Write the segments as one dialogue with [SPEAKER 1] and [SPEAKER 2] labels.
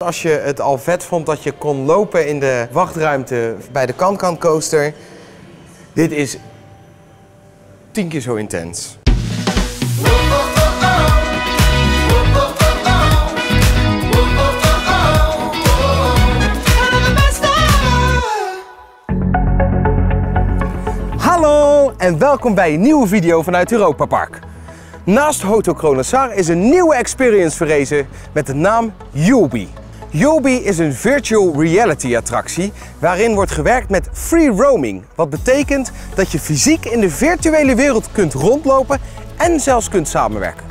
[SPEAKER 1] als je het al vet vond dat je kon lopen in de wachtruimte bij de Can-Can coaster. Dit is 10 keer zo intens. Hallo en welkom bij een nieuwe video vanuit Europa-Park. Naast Hotel Kronosar is een nieuwe experience verrezen met de naam Yullbe. Yullbe is een virtual reality attractie waarin wordt gewerkt met free roaming. Wat betekent dat je fysiek in de virtuele wereld kunt rondlopen en zelfs kunt samenwerken.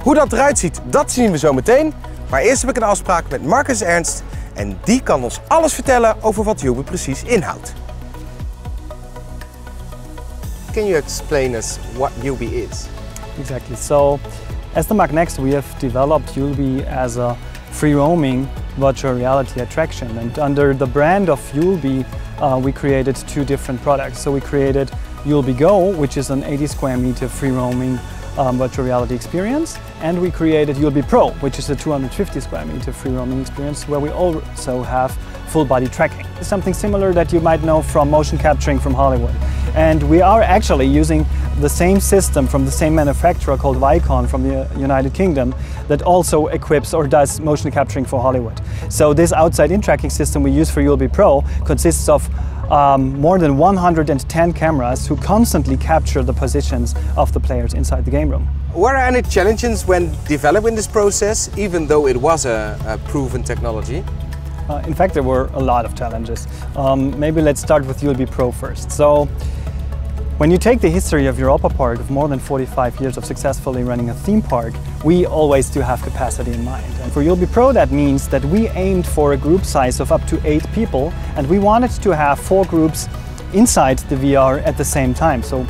[SPEAKER 1] Hoe dat eruit ziet, dat zien we zo meteen. Maar eerst heb ik een afspraak met Marcus Ernst en die kan ons alles vertellen over wat Yullbe precies inhoudt. Can you explain us what Yullbe is?
[SPEAKER 2] Exactly. So, as the Mark Next, we have developed Yullbe as a free roaming virtual reality attraction. And under the brand of Yullbe, we created two different products. So we created Yullbe Go, which is an 80 square meter free roaming virtual reality experience. And we created Yullbe Pro, which is a 250 square meter free roaming experience where we also have full body tracking. It's something similar that you might know from motion capturing from Hollywood. And we are actually using the same system from the same manufacturer called Vicon from the United Kingdom that also equips or does motion capturing for Hollywood. So this outside-in tracking system we use for Yullbe Pro consists of more than 110 cameras who constantly capture the positions of the players inside the game room.
[SPEAKER 1] Were there any challenges when developing this process, even though it was a proven technology?
[SPEAKER 2] In fact, there were a lot of challenges. Maybe let's start with Yullbe Pro first. So, when you take the history of Europa-Park of more than 45 years of successfully running a theme park, we always do have capacity in mind. And for Yullbe Pro, that means that we aimed for a group size of up to 8 people, and we wanted to have 4 groups inside the VR at the same time. So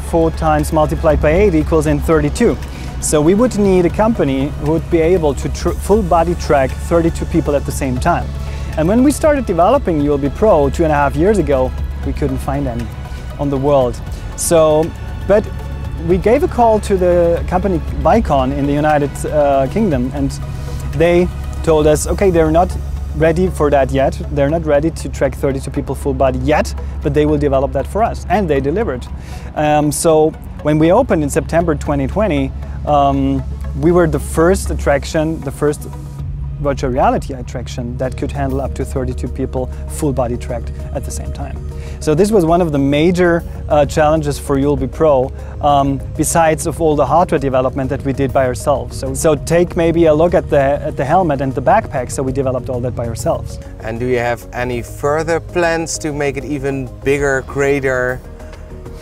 [SPEAKER 2] 4 times multiplied by 8 equals in 32. So we would need a company who would be able to full body track 32 people at the same time. And when we started developing Yullbe Pro 2.5 years ago, we couldn't find any on the world. So, but we gave a call to the company Vicon in the United Kingdom, and they told us, okay, they're not ready for that yet. They're not ready to track 32 people full body yet, but they will develop that for us, and they delivered. So when we opened in September 2020, we were the first attraction, the first virtual reality attraction that could handle up to 32 people full body tracked at the same time. So this was one of the major challenges for Yullbe Pro, besides of all the hardware development that we did by ourselves. So take maybe a look at the helmet and the backpack. So we developed all that by ourselves.
[SPEAKER 1] And do you have any further plans to make it even bigger, greater?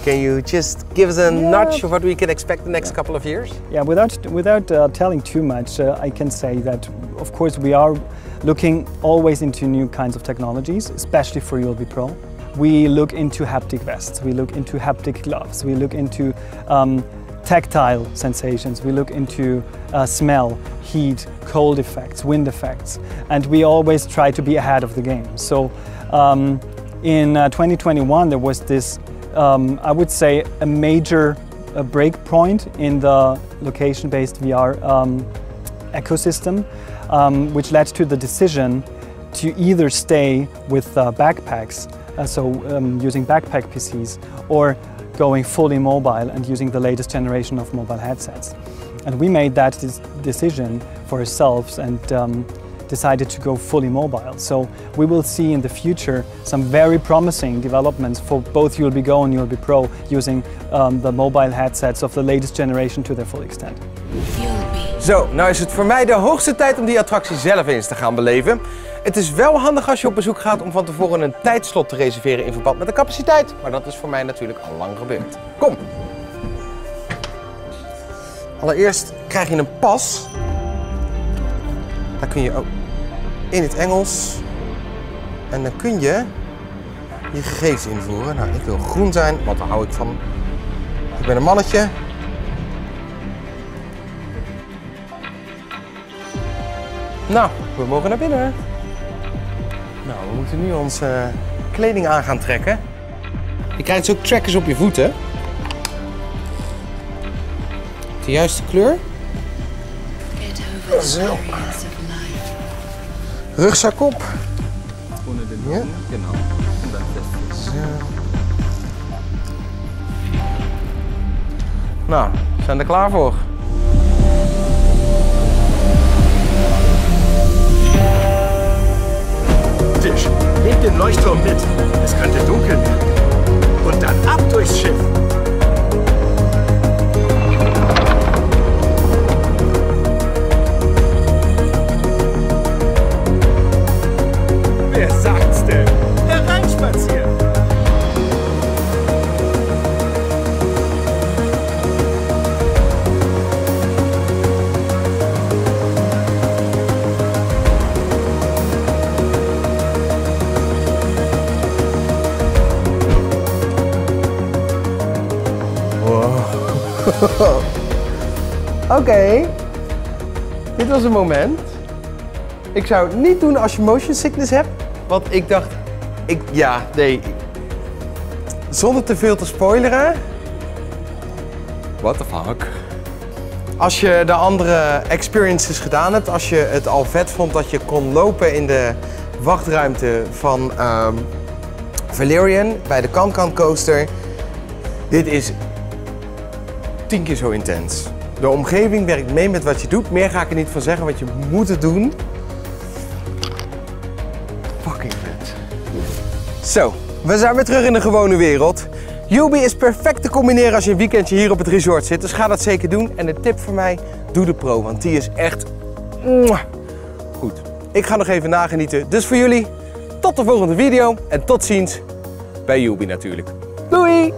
[SPEAKER 1] Can you just give us a nudge of what we can expect the next couple of years?
[SPEAKER 2] Yeah, without telling too much, I can say that, of course, we are looking always into new kinds of technologies, especially for Yullbe Pro. We look into haptic vests, we look into haptic gloves, we look into tactile sensations, we look into smell, heat, cold effects, wind effects, and we always try to be ahead of the game. So in 2021 there was this I would say a major break point in the location-based VR ecosystem, which led to the decision to either stay with backpacks, using backpack PCs, or going fully mobile and using the latest generation of mobile headsets. And we made that decision for ourselves and decided to go fully mobile. So we will see in the future some very promising developments for both Yullbe Go and Yullbe Pro using the mobile headsets of the latest generation to their full extent.
[SPEAKER 1] Zo, nou is het voor mij de hoogste tijd om die attractie zelf eens te gaan beleven. Het is wel handig als je op bezoek gaat om van tevoren een tijdslot te reserveren in verband met de capaciteit. Maar dat is voor mij natuurlijk al lang gebeurd. Kom! Allereerst krijg je een pas. Daar kun je ook in het Engels. En dan kun je je gegevens invoeren. Nou, ik wil groen zijn, want daar hou ik van. Ik ben een mannetje. Nou, we mogen naar binnen. Nou, we moeten nu onze kleding aan gaan trekken. Je krijgt dus ook trackers op je voeten. De juiste kleur. Zo. Rugzak op.
[SPEAKER 2] Ohne den
[SPEAKER 1] Ja.
[SPEAKER 2] Rücken, genau. Und dann fest.
[SPEAKER 1] Zo. Nou, we zijn er klaar voor.
[SPEAKER 3] Tisch. Nehmt den Leuchtturm mit. Es könnte dunkel werden. Und dann ab durchs Schiff. Wer sagt's denn? Hereinspazieren.
[SPEAKER 1] Oké, dit was een moment. Ik zou het niet doen als je motion sickness hebt, want ik dacht, zonder te veel te spoileren. What the fuck? Als je de andere experiences gedaan hebt, als je het al vet vond dat je kon lopen in de wachtruimte van Valerian bij de Can-Can coaster, dit is 10 keer zo intens. De omgeving werkt mee met wat je doet. Meer ga ik er niet van zeggen, want je moet het doen. Fucking vet. Zo, we zijn weer terug in de gewone wereld. Yullbe is perfect te combineren als je een weekendje hier op het resort zit. Dus ga dat zeker doen. En de tip voor mij, doe de Pro, want die is echt goed. Ik ga nog even nagenieten. Dus voor jullie, tot de volgende video. En tot ziens bij Yullbe natuurlijk. Doei!